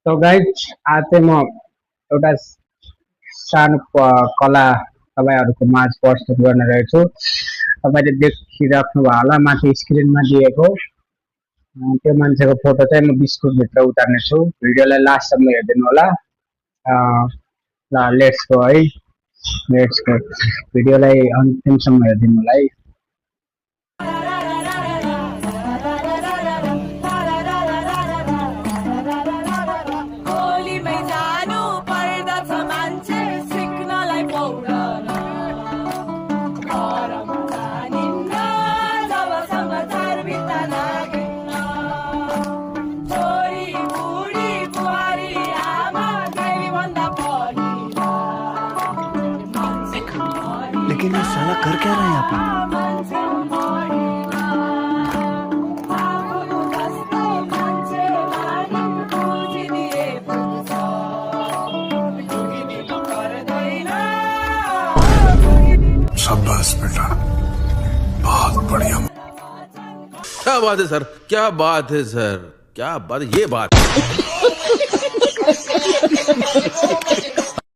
तो गाइज आज चाहिँ म एउटा सानो कला तपाईँहरूको माझ प्रस्तुत गर्न रहेछु। तपाईँले देखिराख्नु भयो होला माथि स्क्रिनमा दिएको त्यो मान्छेको फोटो चाहिँ म बिस्कुटभित्र उतार्ने छु। भिडियोलाई लास्टसम्म हेरिदिनु होला। ल लेट्स गो है, लेट्स गो। भिडियोलाई अन्तिमसम्म हेरिदिनु होला है। लेकिन ये साला कर क्या रहा है यहाँ पे? शाबाश बेटा, बहुत बढ़िया। क्या बात है सर, क्या बात है सर, क्या बात, ये बात